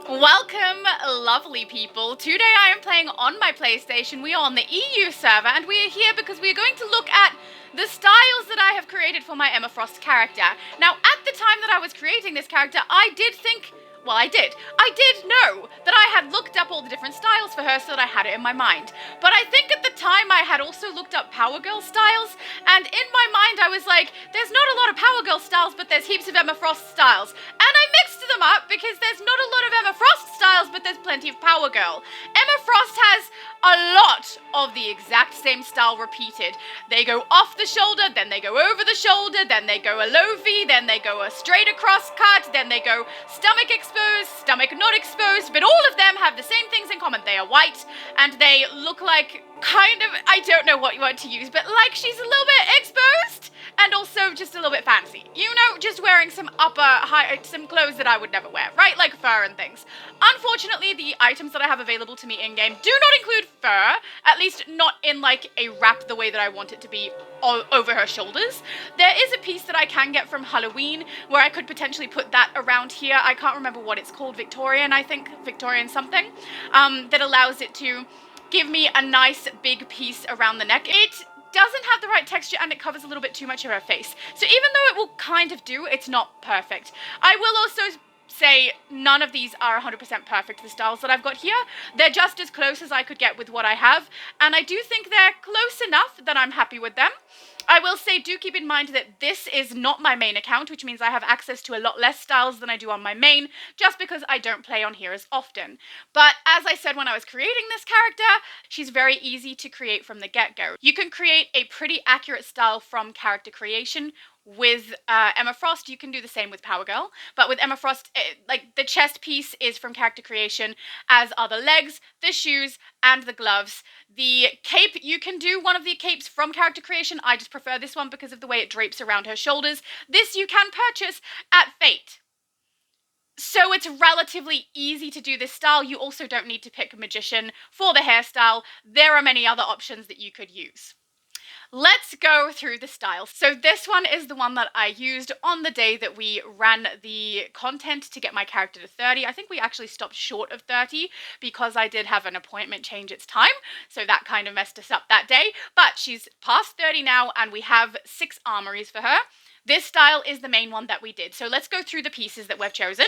Welcome, lovely people. Today I am playing on my PlayStation. We are on the EU server, and we are here because we are going to look at the styles that I have created for my Emma Frost character. Now, at the time that I was creating this character, I did know that I had looked up all the different styles for her so that I had it in my mind. But I think at the time I had also looked up Power Girl styles, and in my mind I was like, there's not a lot of Power Girl styles, but there's heaps of Emma Frost styles. And I mixed them up because there's not a lot of Emma Frost styles, but there's plenty of Power Girl. Emma Frost has a lot of the exact same style repeated. They go off the shoulder, then they go over the shoulder, then they go a low V, then they go a straight across cut, then they go stomach exposed, stomach not exposed, but all of them have the same things in common. They are white, and they look like kind of, I don't know what you want to use, but like she's a little bit exposed, and also just a little bit fancy. You know, just wearing some some clothes that I would never wear, right? Like fur and things. Unfortunately, the items that I have available to me in-game do not include fur, at least not in like a wrap the way that I want it to be over her shoulders. There is a piece that I can get from Halloween where I could potentially put that around here. I can't remember what it's called, Victorian, I think, Victorian something, that allows it to give me a nice big piece around the neck. It doesn't have the right texture and it covers a little bit too much of her face. So even though it will kind of do, it's not perfect. I will also say none of these are 100% perfect, the styles that I've got here. They're just as close as I could get with what I have, and I do think they're close enough that I'm happy with them. I will say, do keep in mind that this is not my main account, which means I have access to a lot less styles than I do on my main, just because I don't play on here as often. But as I said when I was creating this character, she's very easy to create from the get-go. You can create a pretty accurate style from character creation. With Emma Frost, you can do the same with Power Girl, but with Emma Frost, like the chest piece is from character creation, as are the legs, the shoes, and the gloves. The cape, you can do one of the capes from character creation. I just prefer this one because of the way it drapes around her shoulders. This you can purchase at Fate. So it's relatively easy to do this style. You also don't need to pick Magician for the hairstyle. There are many other options that you could use. Let's go through the styles. So this one is the one that I used on the day that we ran the content to get my character to 30. I think we actually stopped short of 30 because I did have an appointment change its time. So that kind of messed us up that day. But she's past 30 now and we have 6 armories for her. This style is the main one that we did. So let's go through the pieces that we've chosen.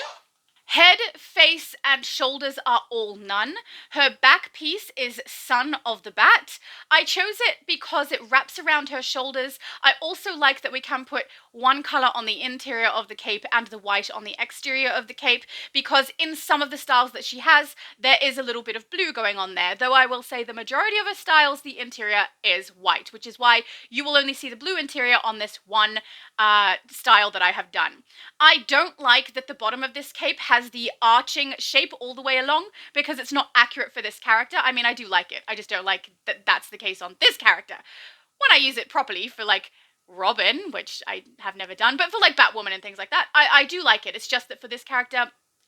Head, face, and shoulders are all none. Her back piece is Son of the Bat. I chose it because it wraps around her shoulders. I also like that we can put one color on the interior of the cape and the white on the exterior of the cape, because in some of the styles that she has, there is a little bit of blue going on there. Though I will say the majority of her styles, the interior is white, which is why you will only see the blue interior on this one style that I have done. I don't like that the bottom of this cape has the arching shape all the way along because it's not accurate for this character. I mean, I do like it. I just don't like that that's the case on this character. When I use it properly for like Robin, which I have never done, but for like Batwoman and things like that, I do like it. It's just that for this character,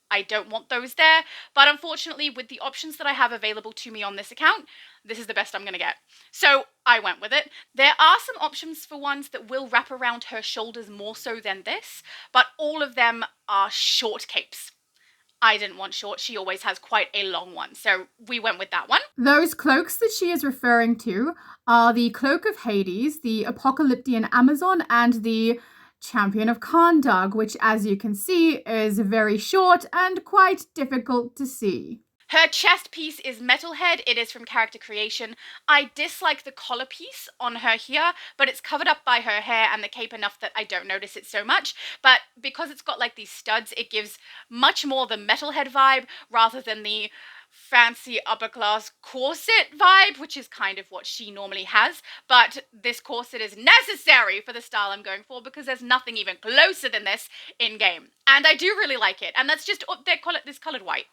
I don't want those there. But unfortunately, with the options that I have available to me on this account, this is the best I'm going to get. So I went with it. There are some options for ones that will wrap around her shoulders more so than this, but all of them are short capes. I didn't want short. She always has quite a long one, so we went with that one. Those cloaks that she is referring to are the Cloak of Hades, the Apocalyptian Amazon, and the Champion of Kandug, which, as you can see, is very short and quite difficult to see. Her chest piece is Metalhead. It is from character creation. I dislike the collar piece on her here, but it's covered up by her hair and the cape enough that I don't notice it so much. But because it's got like these studs, it gives much more the Metalhead vibe rather than the fancy upper class corset vibe, which is kind of what she normally has. But this corset is necessary for the style I'm going for because there's nothing even closer than this in game. And I do really like it. And that's just, they call it this colored white.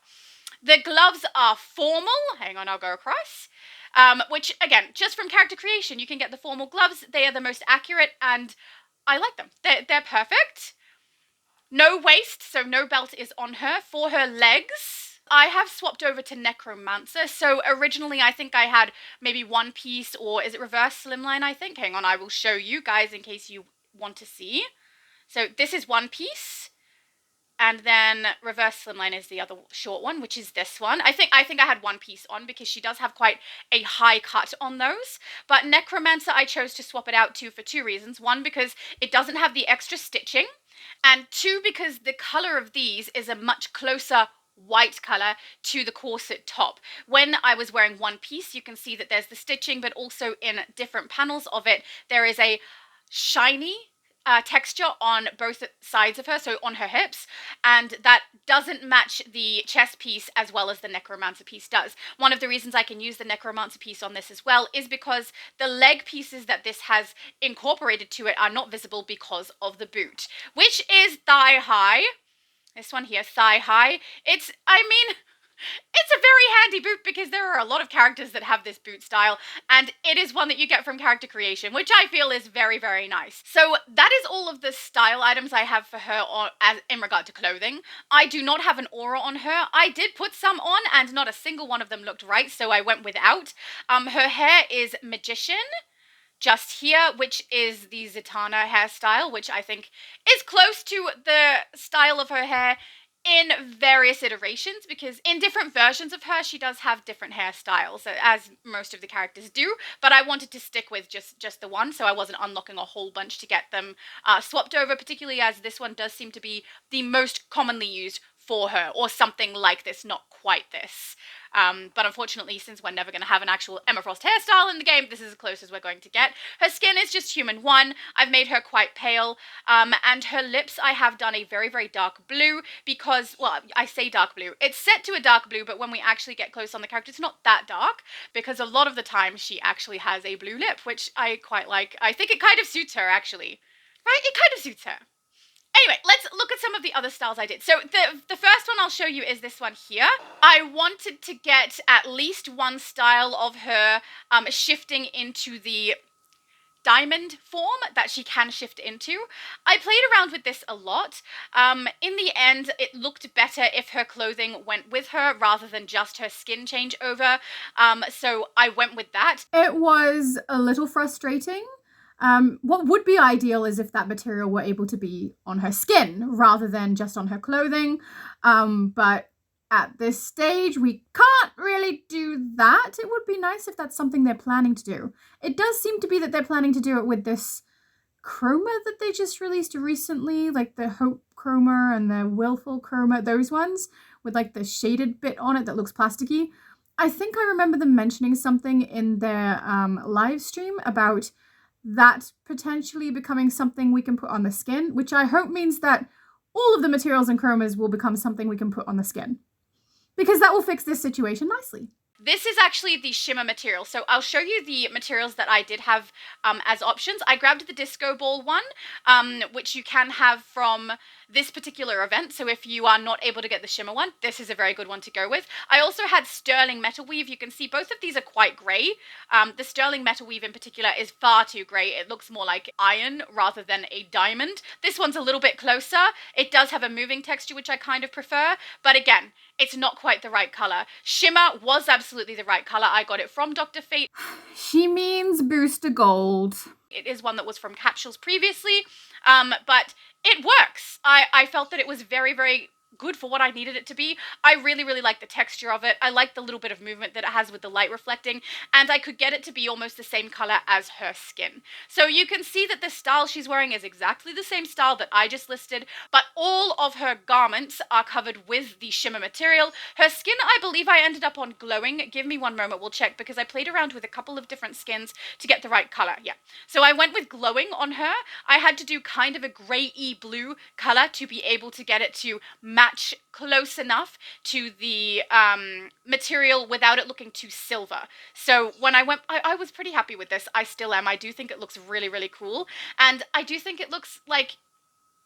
The gloves are formal. Hang on, I'll go across. Which, again, just from character creation, you can get the formal gloves. They are the most accurate, and I like them. They're perfect. No waist, so no belt is on her. For her legs, I have swapped over to Necromancer. So originally, I think I had maybe one piece, or is it reverse slimline, I think? Hang on, I will show you guys in case you want to see. So this is one piece. And then reverse slimline is the other short one, which is this one. I think I had one piece on because she does have quite a high cut on those. But Necromancer I chose to swap it out to for two reasons. One, because it doesn't have the extra stitching. And two, because the color of these is a much closer white color to the corset top. When I was wearing one piece, you can see that there's the stitching, but also in different panels of it, there is a shiny texture on both sides of her, so on her hips, and that doesn't match the chest piece as well as the Necromancer piece does. One of the reasons I can use the Necromancer piece on this as well is because the leg pieces that this has incorporated to it are not visible because of the boot, which is thigh high. This one here, thigh high. It's a very handy boot because there are a lot of characters that have this boot style, and it is one that you get from character creation, which I feel is very, very nice. So that is all of the style items I have for her in regard to clothing. I do not have an aura on her. I did put some on, and not a single one of them looked right, so I went without. Her hair is Magician, just here, which is the Zatanna hairstyle, which I think is close to the style of her hair in various iterations, because in different versions of her, she does have different hairstyles, as most of the characters do, but I wanted to stick with just the one, so I wasn't unlocking a whole bunch to get them swapped over, particularly as this one does seem to be the most commonly used for her, or something like this, not quite this. But unfortunately, since we're never going to have an actual Emma Frost hairstyle in the game, this is as close as we're going to get. Her skin is just human 1. I've made her quite pale, and her lips I have done a very, very dark blue because, well, I say dark blue. It's set to a dark blue, but when we actually get close on the character, it's not that dark, because a lot of the time she actually has a blue lip, which I quite like. I think it kind of suits her, actually. Right? It kind of suits her. Anyway, let's look at some of the other styles I did. So the first one I'll show you is this one here. I wanted to get at least one style of her shifting into the diamond form that she can shift into. I played around with this a lot. In the end, it looked better if her clothing went with her rather than just her skin change over. So I went with that. It was a little frustrating. What would be ideal is if that material were able to be on her skin rather than just on her clothing. But at this stage, we can't really do that. It would be nice if that's something they're planning to do. It does seem to be that they're planning to do it with this chroma that they just released recently, like the Hope chroma and the Willful chroma, those ones with like the shaded bit on it that looks plasticky. I think I remember them mentioning something in their live stream about that potentially becoming something we can put on the skin, which I hope means that all of the materials and chromas will become something we can put on the skin, because that will fix this situation nicely. This is actually the shimmer material, so I'll show you the materials that I did have as options. I grabbed the disco ball one, which you can have from this particular event, so if you are not able to get the shimmer one, this is a very good one to go with. I also had sterling metal weave. You can see both of these are quite grey. The sterling metal weave in particular is far too grey. It looks more like iron rather than a diamond. This one's a little bit closer. It does have a moving texture, which I kind of prefer, but again, it's not quite the right colour. Shimmer was absolutely the right colour. I got it from Dr. Fate. She means Booster Gold. It is one that was from capsules previously, but it works. I felt that it was very, very good for what I needed it to be. I really, really like the texture of it. I like the little bit of movement that it has with the light reflecting, and I could get it to be almost the same color as her skin. So you can see that the style she's wearing is exactly the same style that I just listed, but all of her garments are covered with the shimmer material. Her skin, I believe I ended up on glowing. Give me one moment, we'll check, because I played around with a couple of different skins to get the right color. Yeah, so I went with glowing on her. I had to do kind of a grey-y blue color to be able to get it to match close enough to the material without it looking too silver. So when I went, I was pretty happy with this. I still am. I do think it looks really, really cool. And I do think it looks like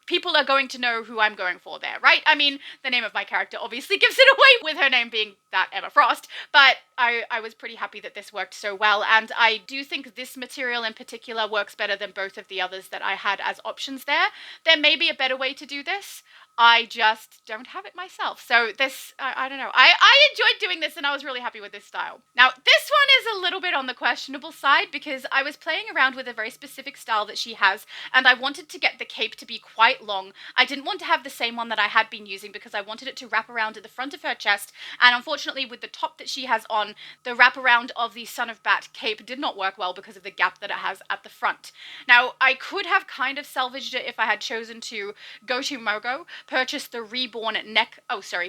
people are going to know who I'm going for there, right? I mean, the name of my character obviously gives it away with her name being that Emma Frost, but I was pretty happy that this worked so well, and I do think this material in particular works better than both of the others that I had as options there. There may be a better way to do this. I just don't have it myself. So this, I don't know. I enjoyed doing this and I was really happy with this style. Now, this one is a little bit on the questionable side because I was playing around with a very specific style that she has and I wanted to get the cape to be quite long. I didn't want to have the same one that I had been using because I wanted it to wrap around at the front of her chest, and unfortunately with the top that she has on, the wraparound of the Son of Bat cape did not work well because of the gap that it has at the front. Now, I could have kind of salvaged it if I had chosen to go to Mogo, purchase the reborn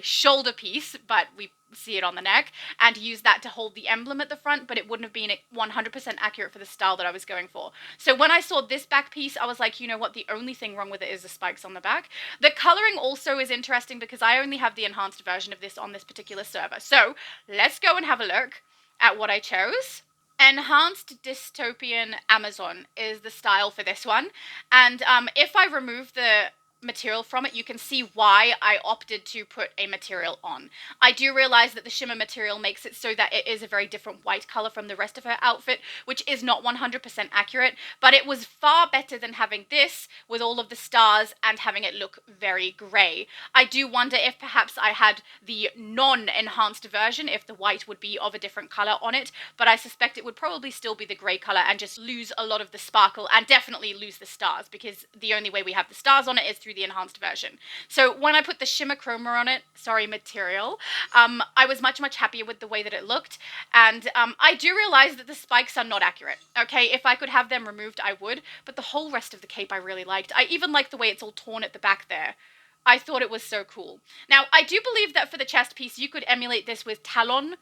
shoulder piece, but we see it on the neck, and use that to hold the emblem at the front, but it wouldn't have been 100% accurate for the style that I was going for. So when I saw this back piece, I was like, you know what, the only thing wrong with it is the spikes on the back. The coloring also is interesting because I only have the enhanced version of this on this particular server. So let's go and have a look at what I chose. Enhanced Dystopian Amazon is the style for this one, and if I remove the material from it, you can see why I opted to put a material on. I do realize that the shimmer material makes it so that it is a very different white color from the rest of her outfit, which is not 100% accurate, but it was far better than having this with all of the stars and having it look very gray. I do wonder if perhaps I had the non-enhanced version, if the white would be of a different color on it, but I suspect it would probably still be the gray color and just lose a lot of the sparkle and definitely lose the stars, because the only way we have the stars on it is through the enhanced version. So when I put the shimmer chroma on it, material, I was much happier with the way that it looked, and I do realize that the spikes are not accurate. Okay, if I could have them removed, I would, but the whole rest of the cape I really liked. I even like the way it's all torn at the back there. I thought it was so cool. Now, I do believe that for the chest piece, you could emulate this with Talon,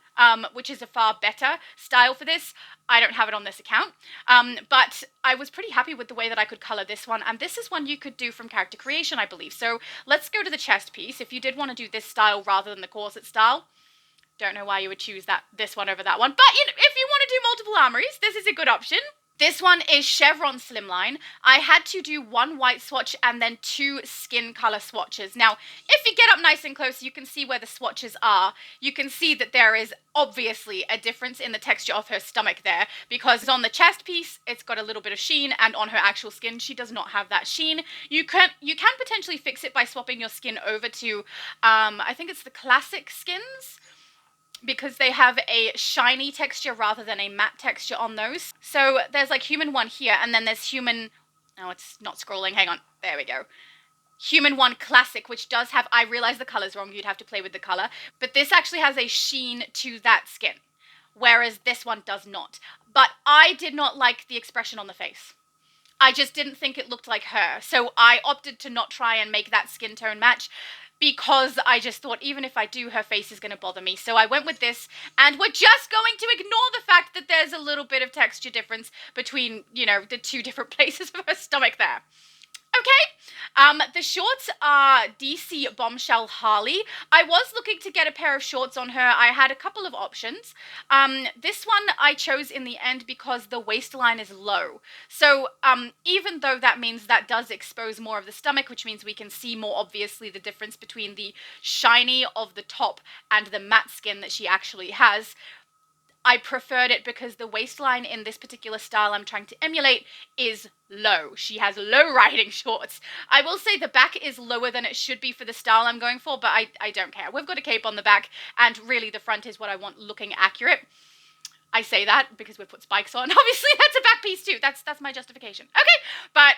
which is a far better style for this. I don't have it on this account, but I was pretty happy with the way that I could color this one, and this is one you could do from character creation, I believe. So let's go to the chest piece. If you did want to do this style rather than the corset style, don't know why you would choose this one over that one, but if you want to do multiple armories, this is a good option. This one is Chevron Slimline. I had to do one white swatch and then 2 skin color swatches. Now, if you get up nice and close, you can see where the swatches are. You can see that there is obviously a difference in the texture of her stomach there, because on the chest piece, it's got a little bit of sheen, and on her actual skin, she does not have that sheen. You can potentially fix it by swapping your skin over to, I think it's the classic skins, because they have a shiny texture rather than a matte texture on those. So there's like Human 1 here, and then there's Human... Oh, it's not scrolling. Hang on. There we go. Human 1 Classic, which does have... I realize the color's wrong. You'd have to play with the color. But this actually has a sheen to that skin, whereas this one does not. But I did not like the expression on the face. I just didn't think it looked like her. So I opted to not try and make that skin tone match, because I just thought, even if I do, her face is going to bother me. So I went with this, and we're just going to ignore the fact that there's a little bit of texture difference between, you know, the 2 different places of her stomach there. Okay, the shorts are DC Bombshell Harley. I was looking to get a pair of shorts on her. I had a couple of options. This one I chose in the end because the waistline is low. So even though that means that does expose more of the stomach, which means we can see more obviously the difference between the shiny of the top and the matte skin that she actually has, I preferred it because the waistline in this particular style I'm trying to emulate is low. She has low riding shorts. I will say the back is lower than it should be for the style I'm going for, but I don't care. We've got a cape on the back, and really the front is what I want looking accurate. I say that because we've put spikes on. Obviously, that's a back piece too. That's my justification. Okay, but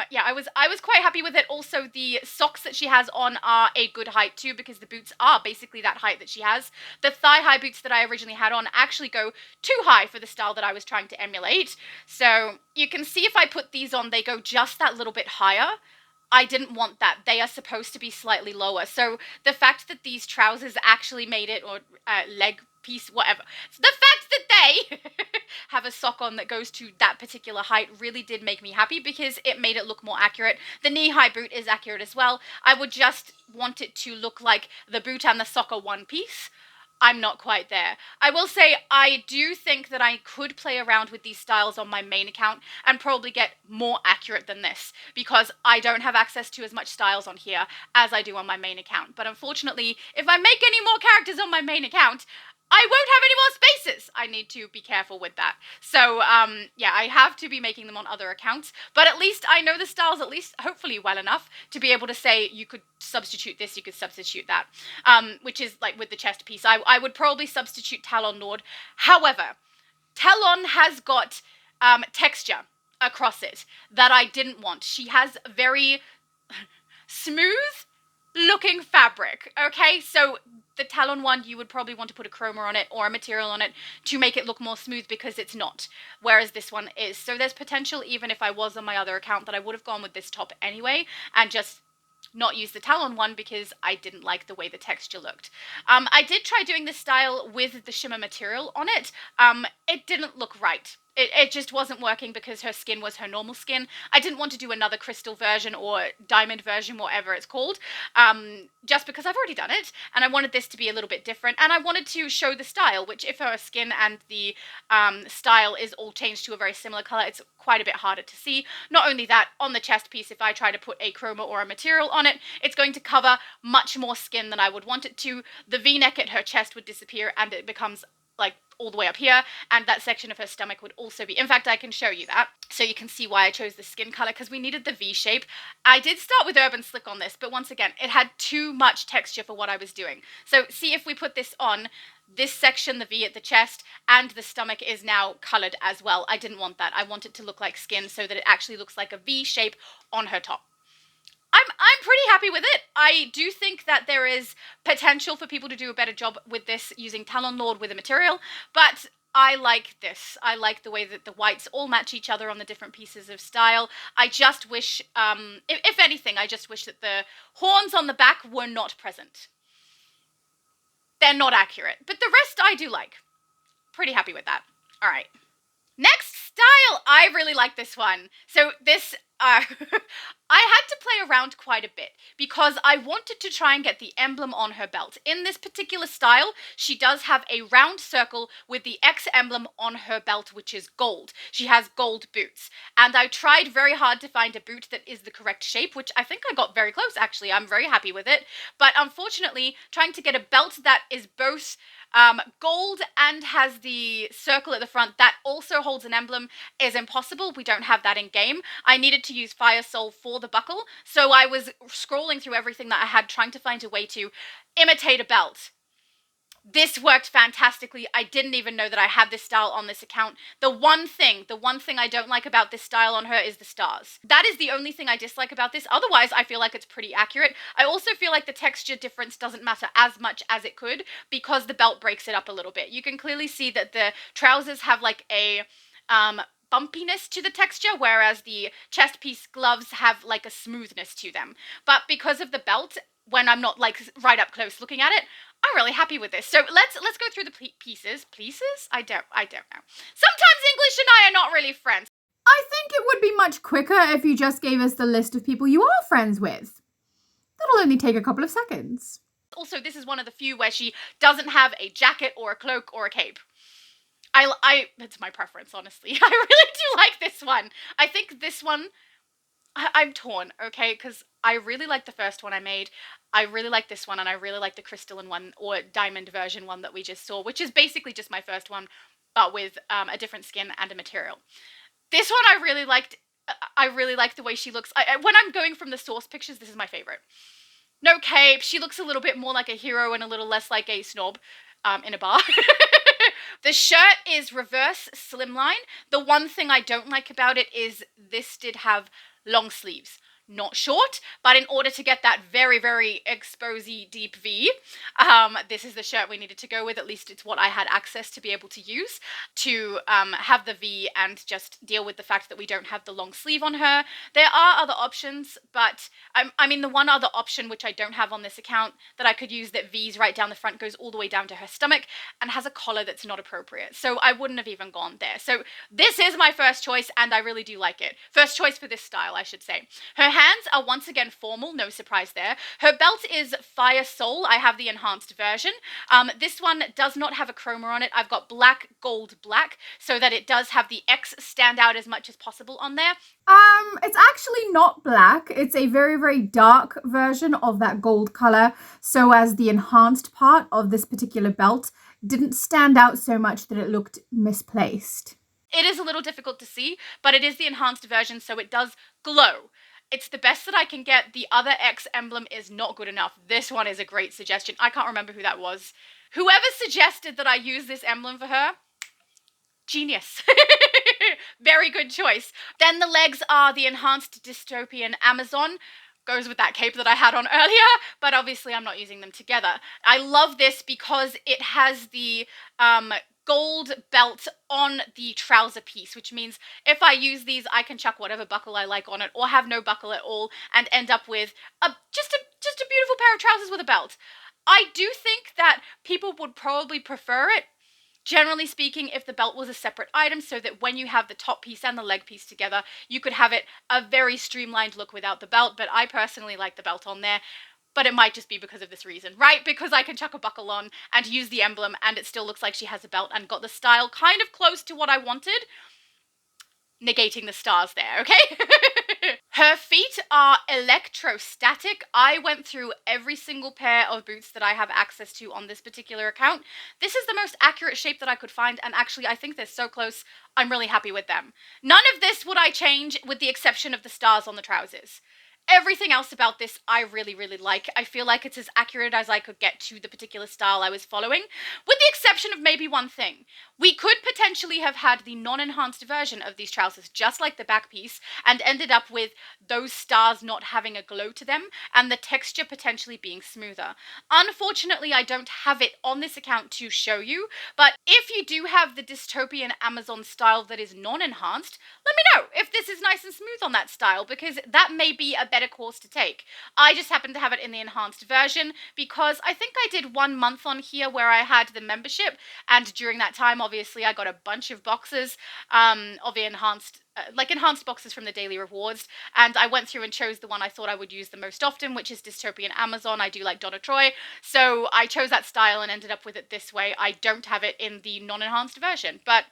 yeah, I was quite happy with it. Also, the socks that she has on are a good height too, because the boots are basically that height that she has. The thigh-high boots that I originally had on actually go too high for the style that I was trying to emulate. So you can see if I put these on, they go just that little bit higher. I didn't want that. They are supposed to be slightly lower. So the fact that these trousers actually made it, or leg piece, whatever. The fact that they have a sock on that goes to that particular height really did make me happy, because it made it look more accurate. The knee-high boot is accurate as well. I would just want it to look like the boot and the sock are one piece. I'm not quite there. I will say I do think that I could play around with these styles on my main account and probably get more accurate than this, because I don't have access to as much styles on here as I do on my main account. But unfortunately, if I make any more characters on my main account, I won't have any more spaces. I need to be careful with that. So, yeah, I have to be making them on other accounts, but at least I know the styles, at least hopefully well enough to be able to say you could substitute this, you could substitute that, which is like with the chest piece. I would probably substitute Talon Lord. However, Talon has got texture across it that I didn't want. She has very smooth looking fabric, okay? So the Talon one, you would probably want to put a chroma on it or a material on it to make it look more smooth because it's not, whereas this one is. So there's potential, even if I was on my other account, that I would have gone with this top anyway and just not use the Talon one because I didn't like the way the texture looked. I did try doing this style with the shimmer material on it. It didn't look right. It just wasn't working because her skin was her normal skin. I didn't want to do another crystal version or diamond version, whatever it's called, just because I've already done it, and I wanted this to be a little bit different, and I wanted to show the style, which if her skin and the style is all changed to a very similar color, it's quite a bit harder to see. Not only that, on the chest piece, if I try to put a chroma or a material on it, it's going to cover much more skin than I would want it to. The V-neck at her chest would disappear, and it becomes like all the way up here, and that section of her stomach would also be, in fact, I can show you that, so you can see why I chose the skin color, because we needed the V shape. I did start with Urban Slick on this, but once again, it had too much texture for what I was doing. So see, if we put this on, this section, the V at the chest, and the stomach is now colored as well. I didn't want that. I want it to look like skin so that it actually looks like a V shape on her top. I'm pretty happy with it. I do think that there is potential for people to do a better job with this using Talon Lord with a material, but I like this. I like the way that the whites all match each other on the different pieces of style. I just wish, if anything, I just wish that the horns on the back were not present. They're not accurate, but the rest I do like. Pretty happy with that. All right. Next style. I really like this one. So this, I had to play around quite a bit because I wanted to try and get the emblem on her belt. In this particular style, she does have a round circle with the X emblem on her belt, which is gold. She has gold boots. And I tried very hard to find a boot that is the correct shape, which I think I got very close, actually. I'm very happy with it. But unfortunately, trying to get a belt that is both gold and has the circle at the front that also holds an emblem is impossible. We don't have that in game. I needed to use Fire Soul for the buckle, so I was scrolling through everything that I had, trying to find a way to imitate a belt. This worked fantastically. I didn't even know that I had this style on this account. The one thing I don't like about this style on her is the stars. That is the only thing I dislike about this. Otherwise, I feel like it's pretty accurate. I also feel like the texture difference doesn't matter as much as it could because the belt breaks it up a little bit. You can clearly see that the trousers have like a bumpiness to the texture, whereas the chest piece gloves have like a smoothness to them. But because of the belt, when I'm not like right up close looking at it, I'm really happy with this. So let's go through the pieces. Pieces? I don't know. Sometimes English and I are not really friends. I think it would be much quicker if you just gave us the list of people you are friends with. That'll only take a couple of seconds. Also, this is one of the few where she doesn't have a jacket or a cloak or a cape. It's my preference, honestly. I really do like this one. I think this one, I'm torn, okay? Because I really like the first one I made. I really like this one, and I really like the crystalline one, or diamond version one that we just saw, which is basically just my first one, but with a different skin and a material. This one I really liked. I really like the way she looks. When I'm going from the source pictures, this is my favorite. No cape. She looks a little bit more like a hero and a little less like a snob in a bar. The shirt is reverse slimline. The one thing I don't like about it is this did have long sleeves. Not short, but in order to get that very, very exposy deep V, this is the shirt we needed to go with. At least it's what I had access to be able to use to have the V and just deal with the fact that we don't have the long sleeve on her. There are other options, but I mean the one other option which I don't have on this account that I could use that V's right down the front, goes all the way down to her stomach and has a collar that's not appropriate. So I wouldn't have even gone there. So this is my first choice and I really do like it. First choice for this style, I should say. Her hands are once again formal, no surprise there. Her belt is Fire Soul. I have the enhanced version. This one does not have a chroma on it. I've got black, gold, black, so that it does have the X stand out as much as possible on there. It's actually not black. It's a very, very dark version of that gold color. So as the enhanced part of this particular belt didn't stand out so much that it looked misplaced. It is a little difficult to see, but it is the enhanced version, so it does glow. It's the best that I can get. The other X emblem is not good enough. This one is a great suggestion. I can't remember who that was. Whoever suggested that I use this emblem for her, genius. Very good choice. Then the legs are the enhanced dystopian Amazon. Goes with that cape that I had on earlier, but obviously I'm not using them together. I love this because it has the gold belt on the trouser piece, which means if I use these, I can chuck whatever buckle I like on it, or have no buckle at all, and end up with just a beautiful pair of trousers with a belt. I do think that people would probably prefer it, generally speaking, if the belt was a separate item, so that when you have the top piece and the leg piece together, you could have it a very streamlined look without the belt, but I personally like the belt on there. But it might just be because of this reason, right? Because I can chuck a buckle on and use the emblem and it still looks like she has a belt and got the style kind of close to what I wanted, negating the stars there, okay? Her feet are electrostatic. I went through every single pair of boots that I have access to on this particular account. This is the most accurate shape that I could find, and actually I think they're so close, I'm really happy with them. None of this would I change, with the exception of the stars on the trousers. Everything else about this I really, really like. I feel like it's as accurate as I could get to the particular style I was following, with the exception of maybe one thing. We could potentially have had the non-enhanced version of these trousers, just like the back piece, and ended up with those stars not having a glow to them, and the texture potentially being smoother. Unfortunately, I don't have it on this account to show you, but if you do have the dystopian Amazon style that is non-enhanced, let me know if this is nice and smooth on that style, because that may be a better course to take. I just happen to have it in the enhanced version because I think I did 1 month on here where I had the membership, and during that time obviously I got a bunch of boxes of the enhanced enhanced boxes from the daily rewards, and I went through and chose the one I thought I would use the most often, which is dystopian Amazon. I do like Donna Troy, so I chose that style and ended up with it this way. I don't have it in the non-enhanced version, but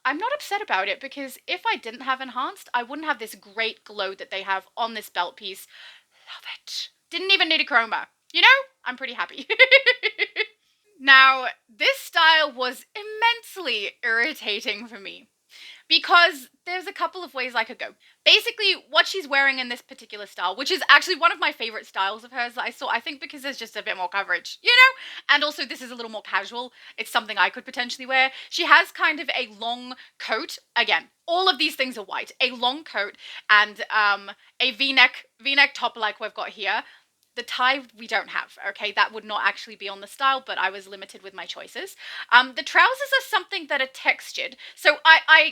I'm not upset about it, because if I didn't have enhanced, I wouldn't have this great glow that they have on this belt piece. Love it. Didn't even need a chroma. You know, I'm pretty happy. Now, this style was immensely irritating for me, because there's a couple of ways I could go. Basically, what she's wearing in this particular style, which is actually one of my favorite styles of hers that I saw, I think because there's just a bit more coverage, you know? And also this is a little more casual. It's something I could potentially wear. She has kind of a long coat. Again, all of these things are white. A long coat and a v-neck top like we've got here. The tie we don't have, okay? That would not actually be on the style, but I was limited with my choices. The trousers are something that are textured. So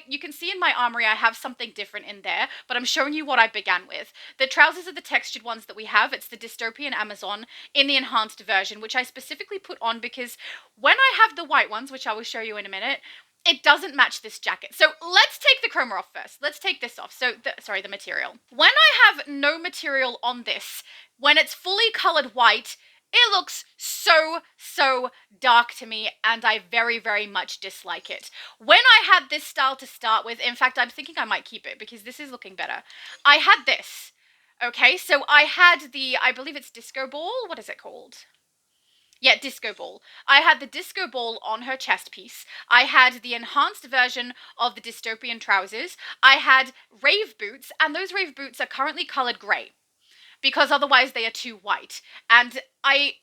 you can see in my armory I have something different in there, but I'm showing you what I began with. The trousers are the textured ones that we have. It's the dystopian Amazon in the enhanced version, which I specifically put on because when I have the white ones, which I will show you in a minute, it doesn't match this jacket. So let's take the chroma off first. Let's take this off. So, the material. When I have no material on this, when it's fully colored white, it looks so dark to me, and I very, very much dislike it. When I had this style to start with, in fact, I'm thinking I might keep it because this is looking better. I had this, okay? So I had I believe it's disco ball. What is it called? Yeah, disco ball. I had the disco ball on her chest piece. I had the enhanced version of the dystopian trousers. I had rave boots, and those rave boots are currently colored grey, because otherwise they are too white. And I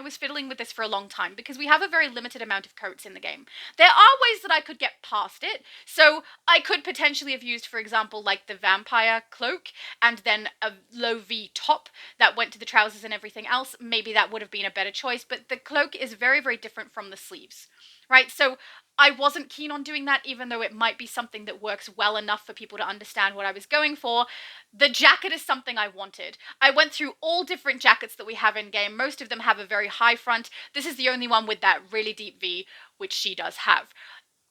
was fiddling with this for a long time because we have a very limited amount of coats in the game. There are ways that I could get past it. So I could potentially have used, for example, like the vampire cloak and then a low V top that went to the trousers and everything else. Maybe that would have been a better choice, but the cloak is very, very different from the sleeves, right? So I wasn't keen on doing that, even though it might be something that works well enough for people to understand what I was going for. The jacket is something I wanted. I went through all different jackets that we have in game. Most of them have a very high front. This is the only one with that really deep V, which she does have.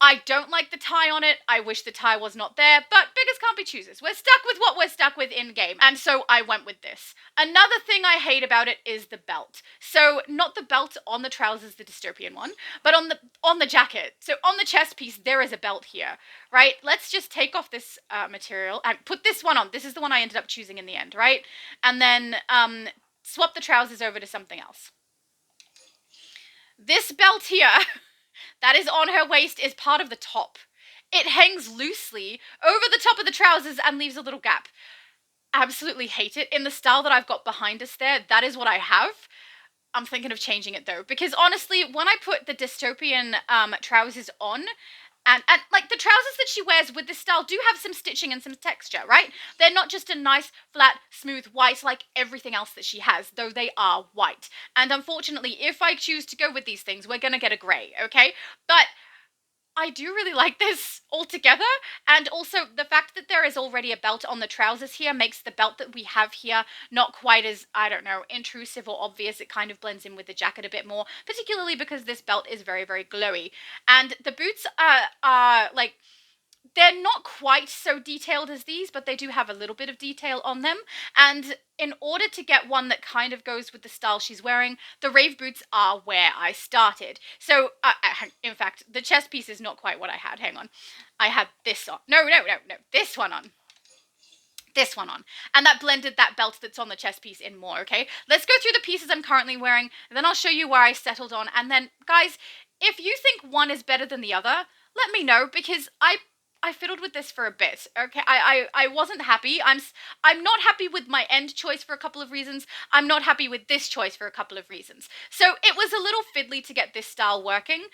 I don't like the tie on it. I wish the tie was not there, but beggars can't be choosers. We're stuck with what we're stuck with in game, and so I went with this. Another thing I hate about it is the belt. So not the belt on the trousers, the dystopian one, but on the jacket. So on the chest piece, there is a belt here, right? Let's just take off this material and put this one on. This is the one I ended up choosing in the end, right? And then swap the trousers over to something else. This belt here that is on her waist is part of the top. It hangs loosely over the top of the trousers and leaves a little gap. Absolutely hate it. In the style that I've got behind us there, that is what I have. I'm thinking of changing it though, because honestly, when I put the dystopian trousers on, and like the trousers that she wears with this style do have some stitching and some texture, right? They're not just a nice, flat, smooth white like everything else that she has, though they are white. And unfortunately, if I choose to go with these things, we're gonna get a grey, okay? But I do really like this altogether, and also the fact that there is already a belt on the trousers here makes the belt that we have here not quite as, I don't know, intrusive or obvious. It kind of blends in with the jacket a bit more, particularly because this belt is very, very glowy. And the boots are like, they're not quite so detailed as these, but they do have a little bit of detail on them. And in order to get one that kind of goes with the style she's wearing, the rave boots are where I started. So, in fact, the chest piece is not quite what I had. Hang on. I had this on. No. This one on. This one on. And that blended that belt that's on the chest piece in more, okay? Let's go through the pieces I'm currently wearing, and then I'll show you where I settled on. And then, guys, if you think one is better than the other, let me know, because I fiddled with this for a bit, okay? I wasn't happy. I'm not happy with my end choice for a couple of reasons. I'm not happy with this choice for a couple of reasons. So it was a little fiddly to get this style working.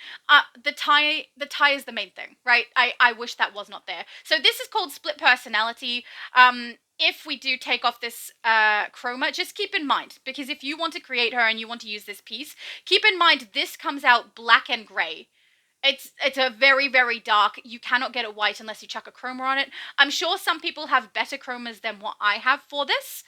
The tie is the main thing, right? I wish that was not there. So this is called split personality. If we do take off this chroma, just keep in mind, because if you want to create her and you want to use this piece, keep in mind this comes out black and gray. It's a very, very dark. You cannot get it white unless you chuck a chroma on it. I'm sure some people have better chromas than what I have for this.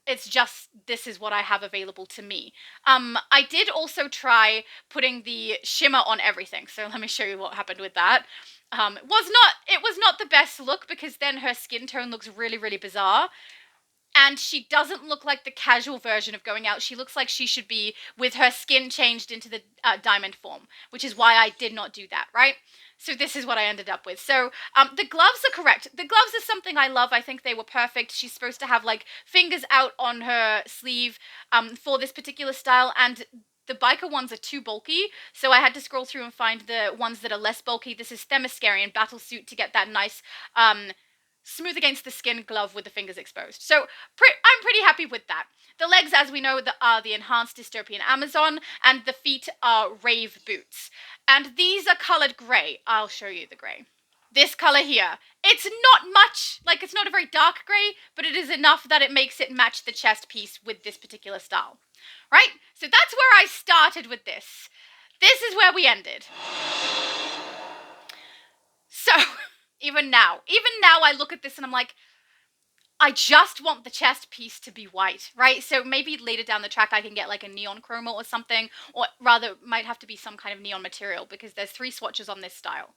It's just, this is what I have available to me. I did also try putting the shimmer on everything. So let me show you what happened with that. It was not the best look, because then her skin tone looks really, really bizarre. And she doesn't look like the casual version of going out. She looks like she should be with her skin changed into the diamond form, which is why I did not do that, right? So this is what I ended up with. So the gloves are correct. The gloves are something I love. I think they were perfect. She's supposed to have like fingers out on her sleeve for this particular style, and the biker ones are too bulky, so I had to scroll through and find the ones that are less bulky. This is Themyscirian Battlesuit to get that nice smooth against the skin glove with the fingers exposed. So I'm pretty happy with that. The legs, as we know, are the enhanced dystopian Amazon, and the feet are rave boots. And these are colored gray. I'll show you the gray. This color here. It's not much, like it's not a very dark gray, but it is enough that it makes it match the chest piece with this particular style. Right? So that's where I started with this. This is where we ended. So even now I look at this and I'm like, I just want the chest piece to be white, right? So maybe later down the track I can get like a neon chroma or something, or rather might have to be some kind of neon material, because there's 3 swatches on this style.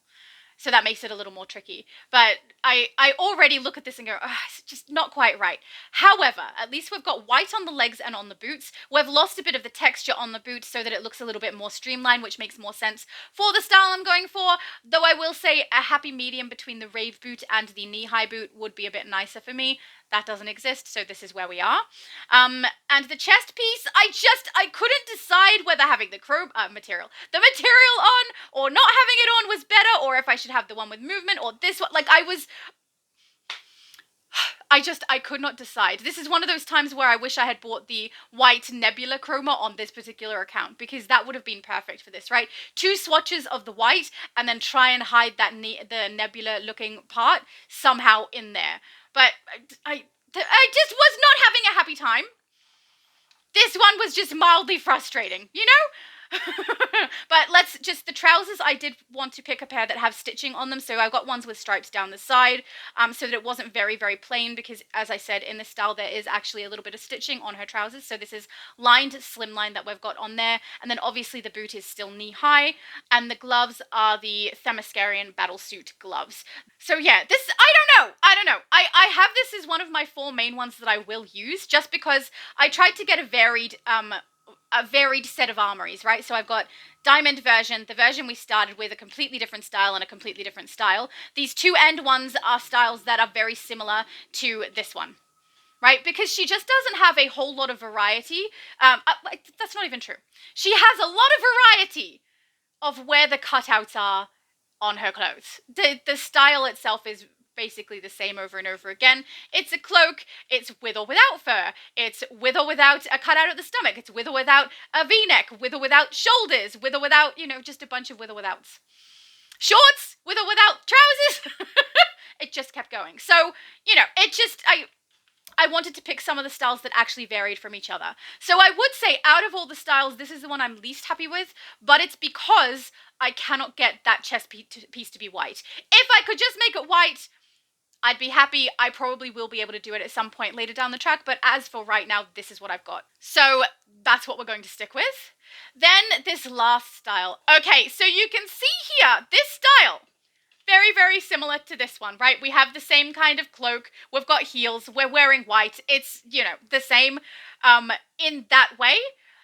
So that makes it a little more tricky. But I already look at this and go, it's just not quite right. However, at least we've got white on the legs and on the boots. We've lost a bit of the texture on the boots so that it looks a little bit more streamlined, which makes more sense for the style I'm going for. Though I will say a happy medium between the rave boot and the knee-high boot would be a bit nicer for me. That doesn't exist, so this is where we are. And the chest piece, I couldn't decide whether having the the material on or not having it on was better, or if I should have the one with movement or this one. Like I could not decide. This is one of those times where I wish I had bought the white nebula chroma on this particular account, because that would have been perfect for this, right? 2 swatches of the white and then try and hide that the nebula looking part somehow in there. But I just was not having a happy time. This one was just mildly frustrating, you know? But let's just the trousers, I did want to pick a pair that have stitching on them. So I got ones with stripes down the side, so that it wasn't very, very plain, because as I said, in this style, there is actually a little bit of stitching on her trousers. So this is lined slimline that we've got on there. And then obviously the boot is still knee high, and the gloves are the Themyscirian battlesuit gloves. So yeah, this, I don't know. I have this as one of my 4 main ones that I will use, just because I tried to get a varied set of armories, right? So I've got diamond version, the version we started with, a completely different style and a completely different style. These 2 end ones are styles that are very similar to this one, right? Because she just doesn't have a whole lot of variety. That's not even true. She has a lot of variety of where the cutouts are on her clothes. The style itself is basically the same over and over again. It's a cloak, it's with or without fur, it's with or without a cutout at the stomach, it's with or without a v-neck, with or without shoulders, with or without, just a bunch of with or withouts. Shorts, with or without trousers. It just kept going. So, I wanted to pick some of the styles that actually varied from each other. So I would say out of all the styles, this is the one I'm least happy with, but it's because I cannot get that chest piece to be white. If I could just make it white, I'd be happy. I probably will be able to do it at some point later down the track, but as for right now, this is what I've got. So that's what we're going to stick with. Then this last style. Okay, so you can see here, this style, very, very similar to this one, right? We have the same kind of cloak. We've got heels. We're wearing white. It's, the same in that way.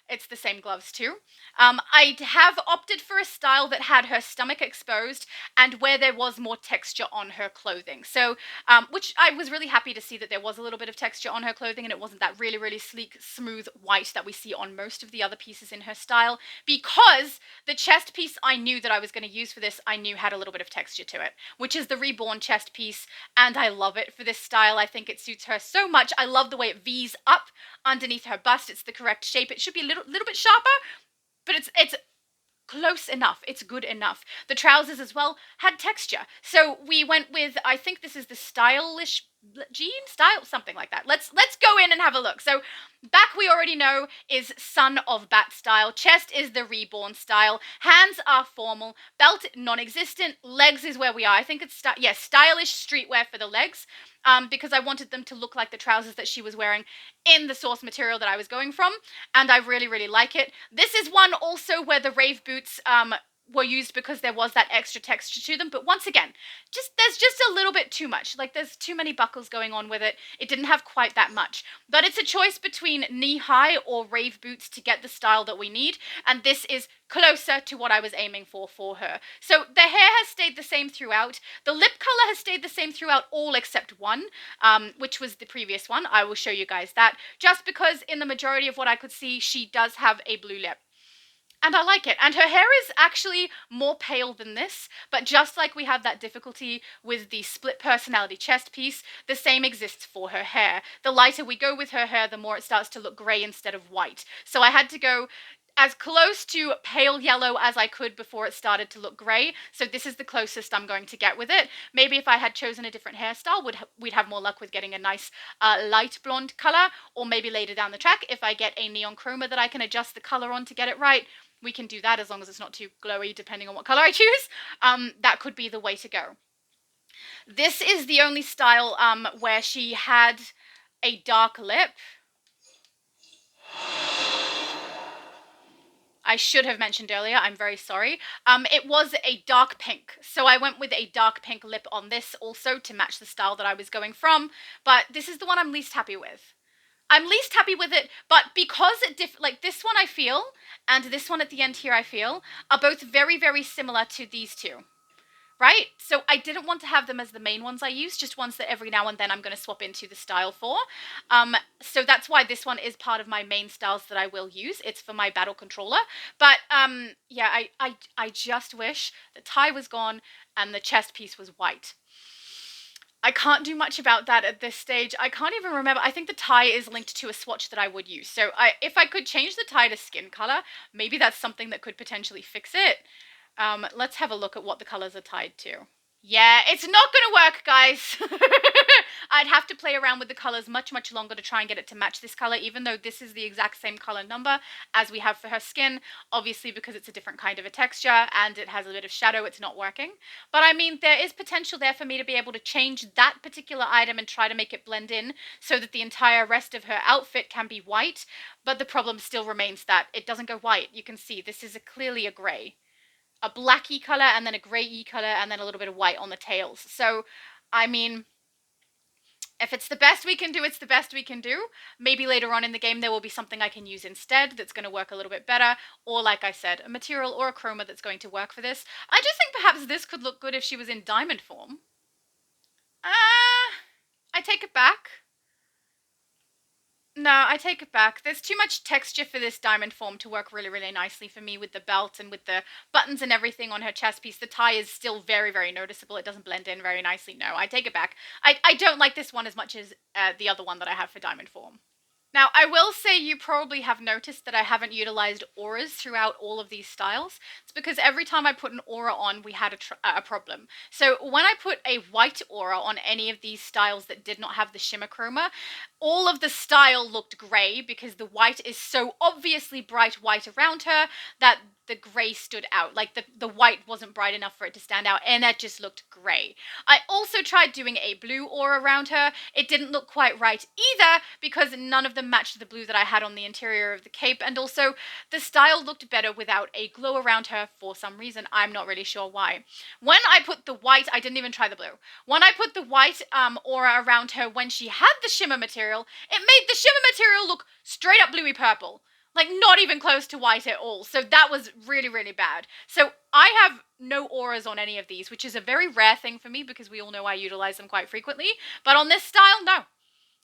It's the same gloves too. I have opted for a style that had her stomach exposed and where there was more texture on her clothing. So, which I was really happy to see that there was a little bit of texture on her clothing and it wasn't that really, really sleek, smooth white that we see on most of the other pieces in her style, because the chest piece I knew that I was going to use for this, I knew had a little bit of texture to it, which is the Reborn chest piece, and I love it for this style. I think it suits her so much. I love the way it V's up underneath her bust. It's the correct shape. It should be a little bit sharper, but it's close enough. It's good enough. The trousers as well had texture. So we went with, I think this is the stylish jean style, something like that. Let's go in and have a look. So back, we already know, is Son of Bat style. Chest is the Reborn style. Hands are formal. Belt non-existent. Legs is where we are. I think it's stylish streetwear for the legs, because I wanted them to look like the trousers that she was wearing in the source material that I was going from, and I really, really like it. This is one also where the rave boots were used because there was that extra texture to them, but once again, there's just a little bit too much. Like, there's too many buckles going on with it. It didn't have quite that much, but it's a choice between knee-high or rave boots to get the style that we need, and this is closer to what I was aiming for her. So the hair has stayed the same throughout. The lip color has stayed the same throughout, all except one, which was the previous one. I will show you guys that, just because in the majority of what I could see, she does have a blue lip. And I like it. And her hair is actually more pale than this, but just like we have that difficulty with the split personality chest piece, the same exists for her hair. The lighter we go with her hair, the more it starts to look grey instead of white. So I had to go as close to pale yellow as I could before it started to look grey. So this is the closest I'm going to get with it. Maybe if I had chosen a different hairstyle, we'd have more luck with getting a nice light blonde colour, or maybe later down the track, if I get a neon chroma that I can adjust the colour on to get it right, we can do that as long as it's not too glowy, depending on what colour I choose. That could be the way to go. This is the only style where she had a dark lip. I should have mentioned earlier, I'm very sorry. It was a dark pink, so I went with a dark pink lip on this also to match the style that I was going from, but this is the one I'm least happy with. I'm least happy with it, but because like this one I feel, and this one at the end here I feel, are both very, very similar to these two, right? So I didn't want to have them as the main ones I use, just ones that every now and then I'm going to swap into the style for. So that's why this one is part of my main styles that I will use. It's for my battle controller. But yeah, I just wish the tie was gone and the chest piece was white. I can't do much about that at this stage. I can't even remember. I think the tie is linked to a swatch that I would use. So if I could change the tie to skin color, maybe that's something that could potentially fix it. Let's have a look at what the colors are tied to. Yeah, it's not gonna work, guys. I'd have to play around with the colors much, much longer to try and get it to match this color, even though this is the exact same color number as we have for her skin. Obviously, because it's a different kind of a texture and it has a bit of shadow, it's not working. But I mean, there is potential there for me to be able to change that particular item and try to make it blend in so that the entire rest of her outfit can be white. But the problem still remains that it doesn't go white. You can see this is clearly a gray, a blacky color and then a grayy color and then a little bit of white on the tails. So, I mean, if it's the best we can do, it's the best we can do. Maybe later on in the game there will be something I can use instead that's going to work a little bit better. Or like I said, a material or a chroma that's going to work for this. I just think perhaps this could look good if she was in diamond form. I take it back. No, I take it back. There's too much texture for this diamond form to work really, really nicely for me with the belt and with the buttons and everything on her chest piece. The tie is still very, very noticeable. It doesn't blend in very nicely. No, I take it back. I don't like this one as much as the other one that I have for diamond form. Now, I will say you probably have noticed that I haven't utilized auras throughout all of these styles. It's because every time I put an aura on, we had a problem. So when I put a white aura on any of these styles that did not have the shimmer chroma, all of the style looked grey because the white is so obviously bright white around her that the grey stood out. Like the white wasn't bright enough for it to stand out, and that just looked grey. I also tried doing a blue aura around her. It didn't look quite right either because none of them matched the blue that I had on the interior of the cape, and also the style looked better without a glow around her for some reason. I'm not really sure why. When I put the white, I didn't even try the blue. When I put the white aura around her when she had the shimmer material, it made the shimmer material look straight up bluey purple. Like, not even close to white at all. So that was really, really bad. So I have no auras on any of these, which is a very rare thing for me because we all know I utilize them quite frequently. But on this style, no.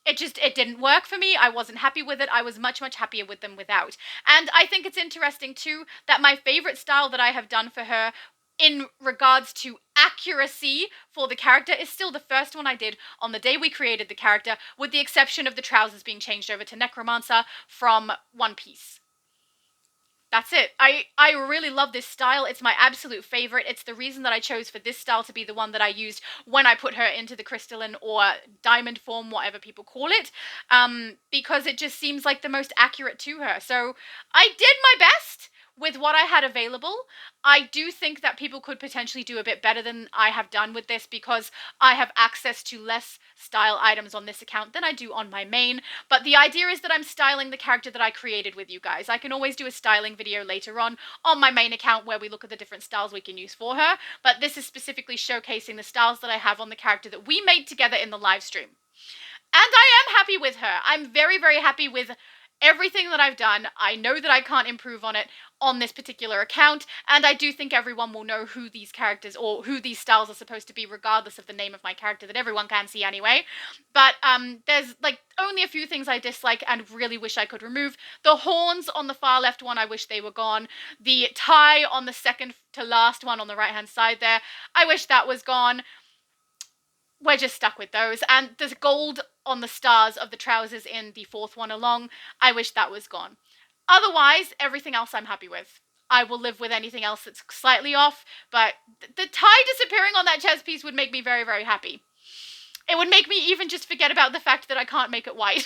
It didn't work for me. I wasn't happy with it. I was much, much happier with them without. And I think it's interesting, too, that my favorite style that I have done for her in regards to accuracy for the character is still the first one I did on the day we created the character, with the exception of the trousers being changed over to Necromancer from One Piece. That's it. I really love this style. It's my absolute favorite. It's the reason that I chose for this style to be the one that I used when I put her into the crystalline or diamond form, whatever people call it, because it just seems like the most accurate to her. So I did my best with what I had available. I do think that people could potentially do a bit better than I have done with this because I have access to less style items on this account than I do on my main. But the idea is that I'm styling the character that I created with you guys. I can always do a styling video later on my main account where we look at the different styles we can use for her. But this is specifically showcasing the styles that I have on the character that we made together in the live stream. And I am happy with her. I'm very, very happy with everything that I've done. I know that I can't improve on it on this particular account, and I do think everyone will know who these characters or who these styles are supposed to be, regardless of the name of my character, that everyone can see anyway. But there's like only a few things I dislike and really wish I could remove. The horns on the far left one, I wish they were gone. The tie on the second to last one on the right hand side there, I wish that was gone. We're just stuck with those. And there's gold on the stars of the trousers in the fourth one along. I wish that was gone. Otherwise, everything else I'm happy with. I will live with anything else that's slightly off, but the tie disappearing on that chest piece would make me very, very happy. It would make me even just forget about the fact that I can't make it white.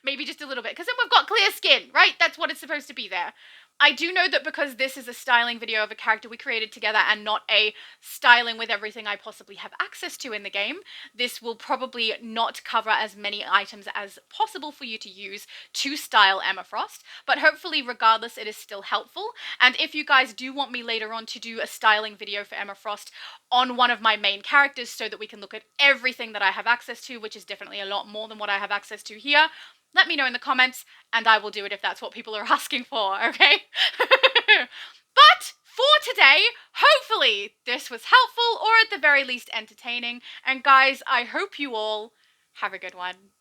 Maybe just a little bit, because then we've got clear skin, right? That's what it's supposed to be there. I do know that because this is a styling video of a character we created together and not a styling with everything I possibly have access to in the game, this will probably not cover as many items as possible for you to use to style Emma Frost, but hopefully regardless it is still helpful. And if you guys do want me later on to do a styling video for Emma Frost on one of my main characters so that we can look at everything that I have access to, which is definitely a lot more than what I have access to here, let me know in the comments, and I will do it if that's what people are asking for, okay? But for today, hopefully this was helpful, or at the very least entertaining. And guys, I hope you all have a good one.